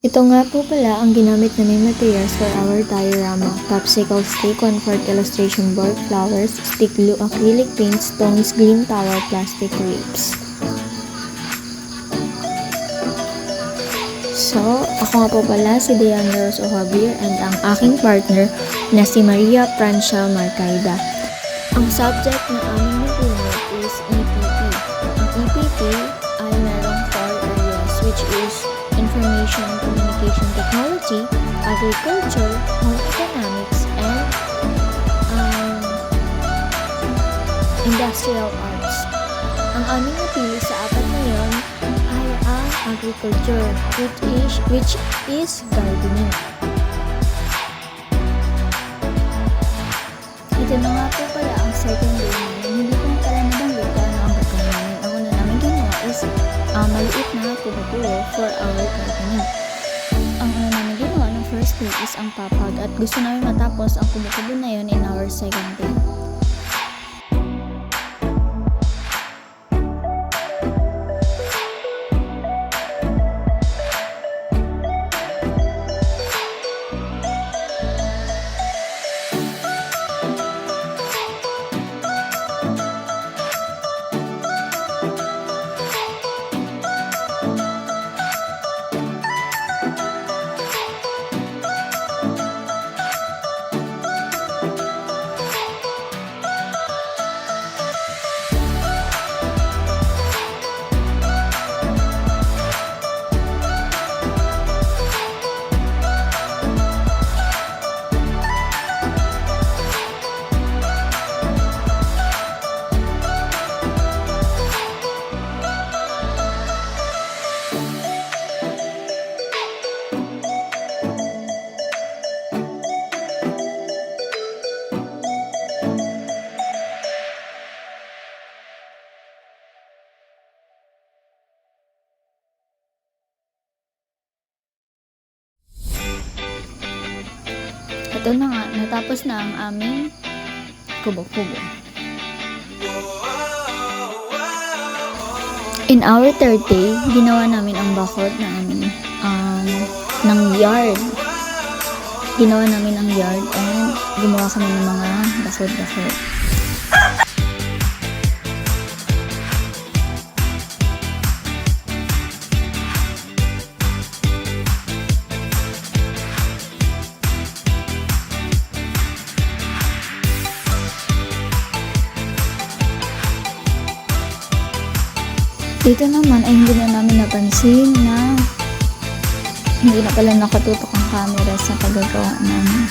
Ito nga po pala ang ginamit naming materials for our diorama. Popsicle stick, 1/4 illustration board, flowers, stick glue, acrylic paint, stones, green tower, plastic grapes. So, ako nga po pala si Diana Rose Javier and ang aking partner na si Maria Francia Marcaida. Ang subject na aming napunod is EPP. Ang EPP ay merong 4 areas which is Information and Communication Technology, Agriculture, Home Economics, and Industrial Arts. Ang aming napili sa apat na yon ay ang Agriculture, which is gardening. Ito na nga po pala ang second day namin. Hindi ko pala nabanggit kung ano ang gagawin namin. Ang una namin ginawa is maliit na kubo-kubo for our gardening. Ang una namin ginawa ng first day is ang papag at gusto namin matapos ang kubo-kubo na yon in our second day. Ito na nga, natapos na ang aming kubo-kubo. In our third day, ginawa namin ang bakod ng aming ng yard. Ginawa namin ang yard and gumawa kami ng mga bakod-bakod. Dito naman ay hindi na namin napansin na hindi na pala nakatutok ang camera sa pagagawa namin.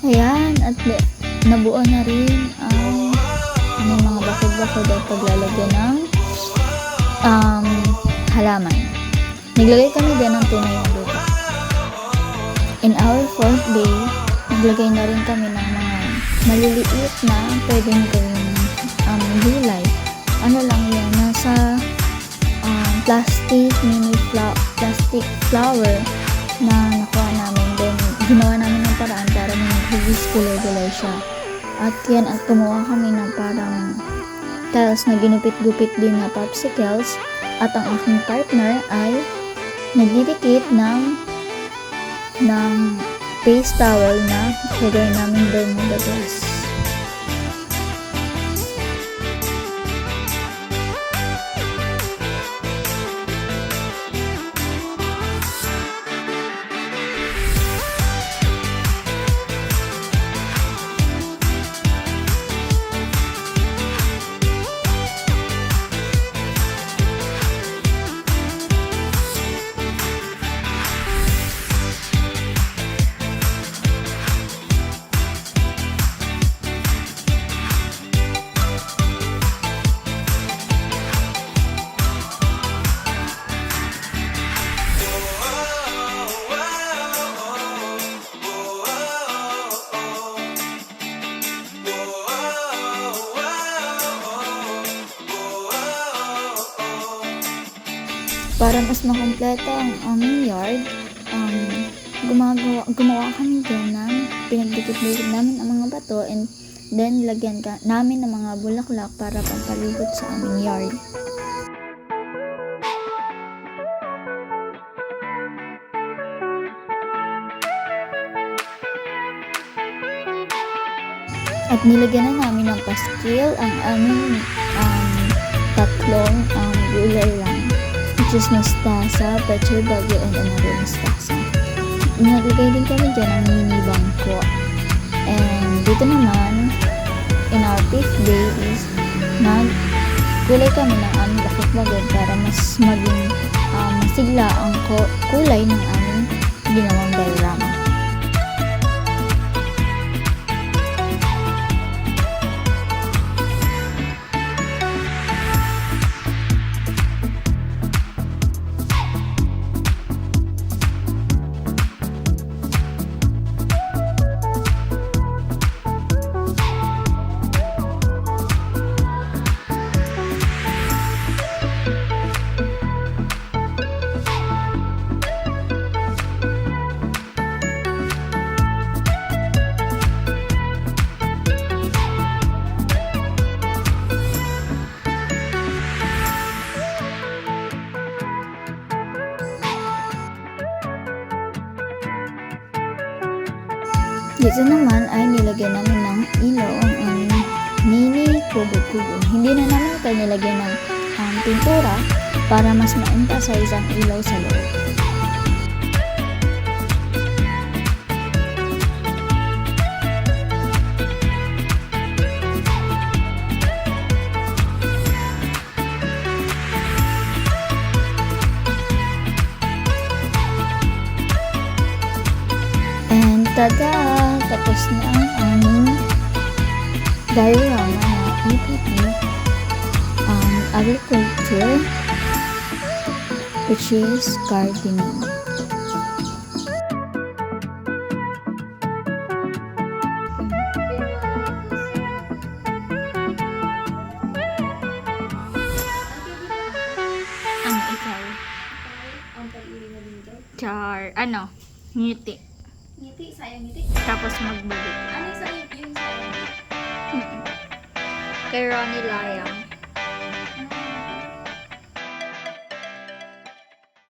Ayan, at nabuo na rin ang mga bakod-bakod at paglalagyan ng halaman. Naglagay kami din ng tunay na lupa. In our fourth day, naglagay na rin kami ng mga maliliit na pwedeng gawing gulay. Ano lang yan, nasa plastic flower na nakuha namin. Then, ginawa namin ng paraan para mag-hugis gulay-gulay siya. At yan, at gumawa kami ng parang tiles na ginupit-gupit din na popsicles. At ang aking partner ay nagdidikit ng paste towel na lagay namin Bermuda grass. Para mas makumpleto ang aming yard, gumawa kami dyan ng pinagdikit-dikit namin ang mga bato and then lagyan namin ng mga bulaklak para pampalibot sa aming yard. At nilagyan na namin ng pastil ang aming tatlong gulay lang, which is mustasa, pechay bagyo, and another mustasa. Naglagay din kami dyan ng mini bangko. And dito naman, in our fifth day is naggulay kami ng aming lakot-lagod para mas maging masigla ang kulay ng aming ginawang diorama. Dito naman ay nilagyan namin ng ilaw ang aming mini kubo-kubo. Hindi na namin ito nilagyan ng pintura para mas ma-emphasize ang ilaw sa loob. And tada! Tapos na ang aming diorama na EPP agriculture, which is gardening. Ano ikaw? Ang pag-ibig na dito. Char, ano? Ngiti. Ngiti, sayang ngiti. Tapos magbalik. Ano yung sayang? Yung sayang. Kay Ronnie Layang.